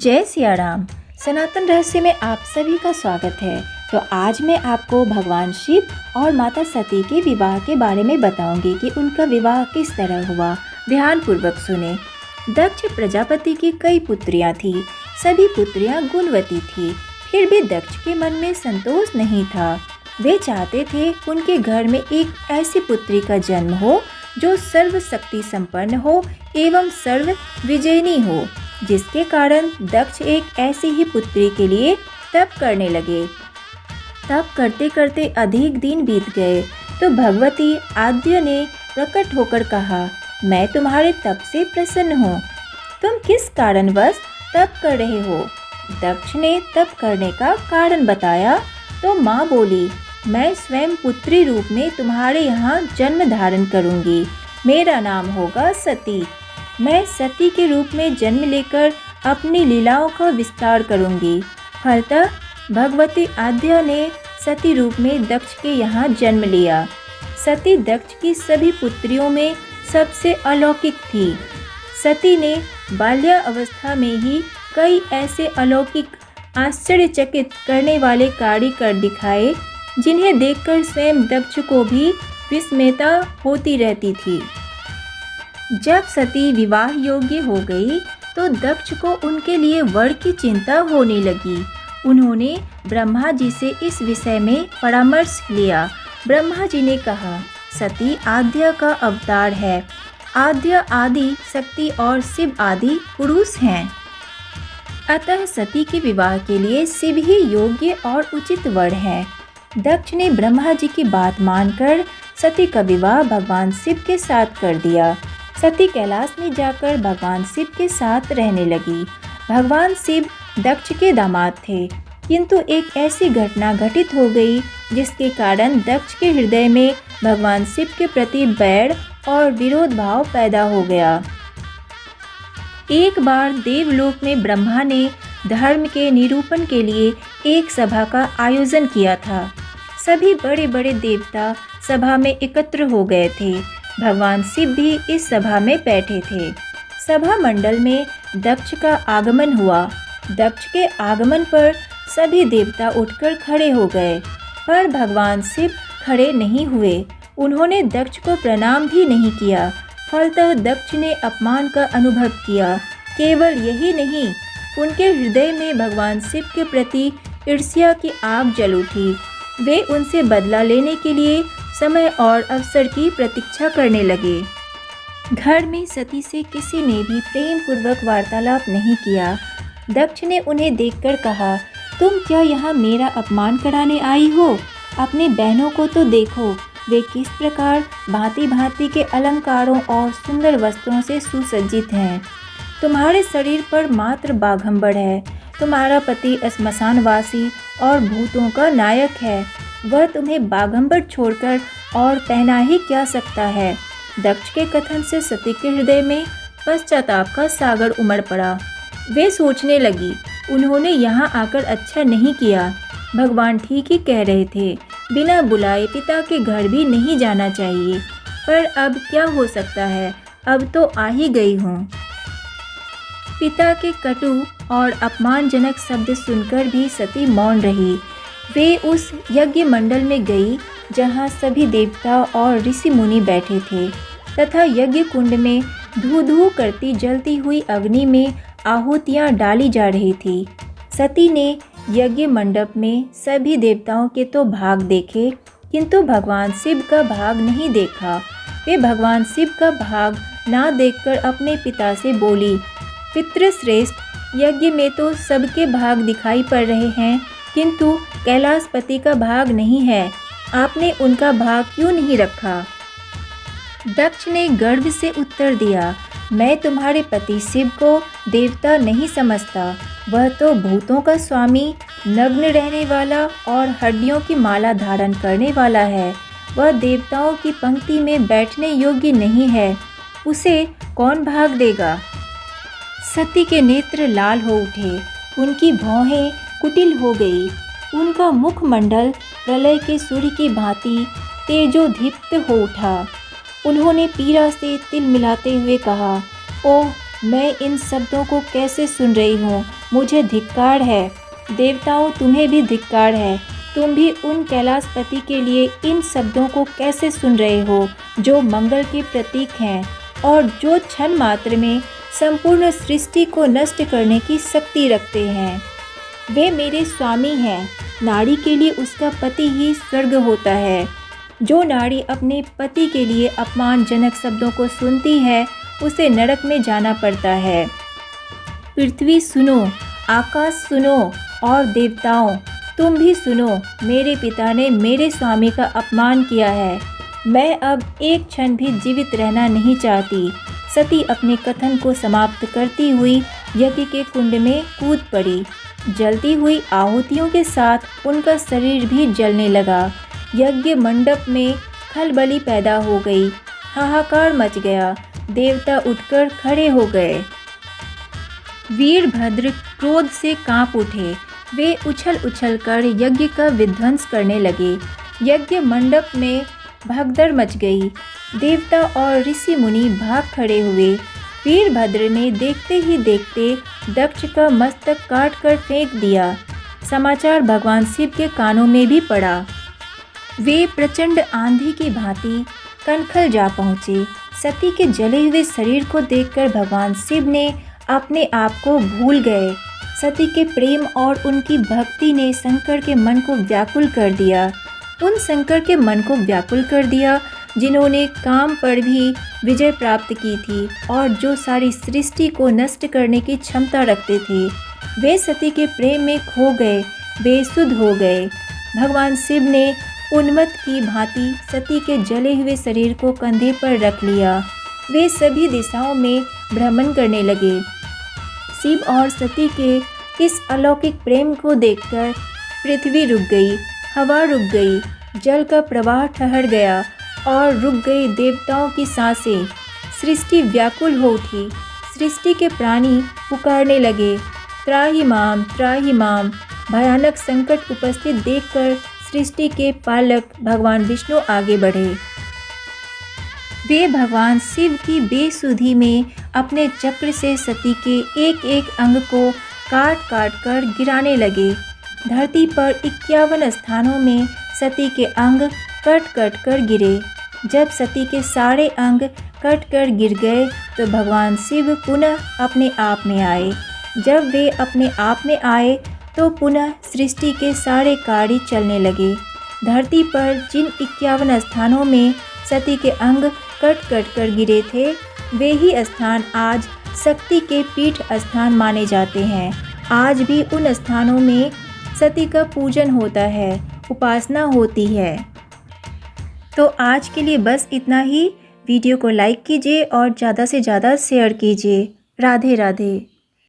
जय सिया राम। सनातन रहस्य में आप सभी का स्वागत है। तो आज मैं आपको भगवान शिव और माता सती के विवाह के बारे में बताऊंगी कि उनका विवाह किस तरह हुआ। ध्यान पूर्वक सुने। दक्ष प्रजापति की कई पुत्रियां थी। सभी पुत्रियां गुणवती थी। फिर भी दक्ष के मन में संतोष नहीं था। वे चाहते थे उनके घर में एक ऐसी पुत्री का जन्म हो जो सर्वशक्ति संपन्न हो एवं सर्व विजयनी हो, जिसके कारण दक्ष एक ऐसी ही पुत्री के लिए तप करने लगे। तप करते करते अधिक दिन बीत गए तो भगवती आद्य ने प्रकट होकर कहा, मैं तुम्हारे तप से प्रसन्न हूँ। तुम किस कारणवश तप कर रहे हो? दक्ष ने तप करने का कारण बताया तो माँ बोली, मैं स्वयं पुत्री रूप में तुम्हारे यहाँ जन्म धारण करूँगी। मेरा नाम होगा सती। मैं सती के रूप में जन्म लेकर अपनी लीलाओं का विस्तार करूँगी। फलतः भगवती आद्या ने सती रूप में दक्ष के यहाँ जन्म लिया। सती दक्ष की सभी पुत्रियों में सबसे अलौकिक थी। सती ने बाल्यावस्था में ही कई ऐसे अलौकिक आश्चर्यचकित करने वाले कार्य कर दिखाए जिन्हें देखकर स्वयं दक्ष को भी विस्मयता होती रहती थी। जब सती विवाह योग्य हो गई तो दक्ष को उनके लिए वर की चिंता होने लगी। उन्होंने ब्रह्मा जी से इस विषय में परामर्श लिया। ब्रह्मा जी ने कहा, सती आद्य का अवतार है। आद्य आदि शक्ति और शिव आदि पुरुष हैं। अतः सती के विवाह के लिए शिव ही योग्य और उचित वर है। दक्ष ने ब्रह्मा जी की बात मानकर सती का विवाह भगवान शिव के साथ कर दिया। सती कैलाश में जाकर भगवान शिव के साथ रहने लगी। भगवान शिव दक्ष के दामाद थे, किंतु एक ऐसी घटना घटित हो गई जिसके कारण दक्ष के हृदय में भगवान शिव के प्रति बैर और विरोध भाव पैदा हो गया। एक बार देवलोक में ब्रह्मा ने धर्म के निरूपण के लिए एक सभा का आयोजन किया था। सभी बड़े बड़े देवता सभा में एकत्र हो गए थे। भगवान शिव भी इस सभा में बैठे थे। सभा मंडल में दक्ष का आगमन हुआ। दक्ष के आगमन पर सभी देवता उठकर खड़े हो गए, पर भगवान शिव खड़े नहीं हुए। उन्होंने दक्ष को प्रणाम भी नहीं किया। फलतः दक्ष ने अपमान का अनुभव किया। केवल यही नहीं, उनके हृदय में भगवान शिव के प्रति ईर्ष्या की आग जल उठी। वे उनसे बदला लेने के लिए समय और अवसर की प्रतीक्षा करने लगे। घर में सती से किसी ने भी प्रेम पूर्वक वार्तालाप नहीं किया। दक्ष ने उन्हें देखकर कहा, तुम क्या यहाँ मेरा अपमान कराने आई हो? अपनी बहनों को तो देखो, वे किस प्रकार भांति भांति के अलंकारों और सुंदर वस्त्रों से सुसज्जित हैं। तुम्हारे शरीर पर मात्र बाघंबड़ है। तुम्हारा पति श्मशानवासी और भूतों का नायक है। वह तुम्हें बाघंबड़ छोड़कर और पहना ही क्या सकता है। दक्ष के कथन से सती के हृदय में पश्चाताप का सागर उमड़ पड़ा। वे सोचने लगी, उन्होंने यहाँ आकर अच्छा नहीं किया। भगवान ठीक ही कह रहे थे, बिना बुलाए पिता के घर भी नहीं जाना चाहिए। पर अब क्या हो सकता है, अब तो आ ही गई हूँ। पिता के कटु और अपमानजनक शब्द सुनकर भी सती मौन रही। वे उस यज्ञ मंडल में गई जहाँ सभी देवता और ऋषि मुनि बैठे थे तथा यज्ञ कुंड में धू धू करती जलती हुई अग्नि में आहुतियाँ डाली जा रही थी। सती ने यज्ञ मंडप में सभी देवताओं के तो भाग देखे, किंतु भगवान शिव का भाग नहीं देखा। वे भगवान शिव का भाग ना देखकर अपने पिता से बोली, पितृश्रेष्ठ, यज्ञ में तो सबके भाग दिखाई पड़ रहे हैं, किंतु कैलाशपति का भाग नहीं है। आपने उनका भाग क्यों नहीं रखा? दक्ष ने गर्व से उत्तर दिया, मैं तुम्हारे पति शिव को देवता नहीं समझता। वह तो भूतों का स्वामी, नग्न रहने वाला और हड्डियों की माला धारण करने वाला है। वह देवताओं की पंक्ति में बैठने योग्य नहीं है। उसे कौन भाग देगा? सती के नेत्र लाल हो उठे। उनकी भौहें कुटिल हो गई। उनका मुखमंडल प्रलय के सूर्य की भांति तेजोदीप्त हो उठा। उन्होंने पीड़ा से तिल मिलाते हुए कहा, ओह, मैं इन शब्दों को कैसे सुन रही हूँ। मुझे धिक्कार है। देवताओं, तुम्हें भी धिक्कार है। तुम भी उन कैलाशपति के लिए इन शब्दों को कैसे सुन रहे हो, जो मंगल के प्रतीक हैं और जो क्षण मात्र में संपूर्ण सृष्टि को नष्ट करने की शक्ति रखते हैं। वे मेरे स्वामी हैं। नारी के लिए उसका पति ही स्वर्ग होता है। जो नारी अपने पति के लिए अपमानजनक शब्दों को सुनती है, उसे नरक में जाना पड़ता है। पृथ्वी सुनो, आकाश सुनो और देवताओं, तुम भी सुनो। मेरे पिता ने मेरे स्वामी का अपमान किया है। मैं अब एक क्षण भी जीवित रहना नहीं चाहती। सती अपने कथन को समाप्त करती हुई यज्ञ के कुंड में कूद पड़ी। जलती हुई आहुतियों के साथ उनका शरीर भी जलने लगा। यज्ञ मंडप में खलबली पैदा हो गई। हाहाकार मच गया। देवता उठकर खड़े हो गए। वीरभद्र क्रोध से कांप उठे। वे उछल उछल कर यज्ञ का विध्वंस करने लगे। यज्ञ मंडप में भगदड़ मच गई। देवता और ऋषि मुनि भाग खड़े हुए। वीरभद्र ने देखते ही देखते दक्ष का मस्तक काट कर फेंक दिया। समाचार भगवान शिव के कानों में भी पड़ा। वे प्रचंड आंधी की भांति कनखल जा पहुँचे। सती के जले हुए शरीर को देखकर भगवान शिव ने अपने आप को भूल गए। सती के प्रेम और उनकी भक्ति ने शंकर के मन को व्याकुल कर दिया। उन शंकर के मन को व्याकुल कर दिया जिन्होंने काम पर भी विजय प्राप्त की थी और जो सारी सृष्टि को नष्ट करने की क्षमता रखते थे। वे सती के प्रेम में खो गए, बेसुध हो गए। भगवान शिव ने उन्मत्त की भांति सती के जले हुए शरीर को कंधे पर रख लिया। वे सभी दिशाओं में भ्रमण करने लगे। शिव और सती के इस अलौकिक प्रेम को देखकर पृथ्वी रुक गई, हवा रुक गई, जल का प्रवाह ठहर गया और रुक गई देवताओं की सांसें। सृष्टि व्याकुल हो उठी। सृष्टि के प्राणी पुकारने लगे, त्राहि माम, त्राहि माम। भयानक संकट उपस्थित देखकर सृष्टि के पालक भगवान विष्णु आगे बढ़े। वे भगवान शिव की बेसुधी में अपने चक्र से सती के एक एक अंग को काट काट कर गिराने लगे। धरती पर 51 स्थानों में सती के अंग कट कट कर गिरे। जब सती के सारे अंग कट कर गिर गए तो भगवान शिव पुनः अपने आप में आए। जब वे अपने आप में आए तो पुनः सृष्टि के सारे कार्य चलने लगे। धरती पर जिन 51 स्थानों में सती के अंग कट कट कर गिरे थे, वे ही स्थान आज शक्ति के पीठ स्थान माने जाते हैं। आज भी उन स्थानों में सती का पूजन होता है, उपासना होती है। तो आज के लिए बस इतना ही। वीडियो को लाइक कीजिए और ज़्यादा से ज़्यादा शेयर कीजिए। राधे राधे।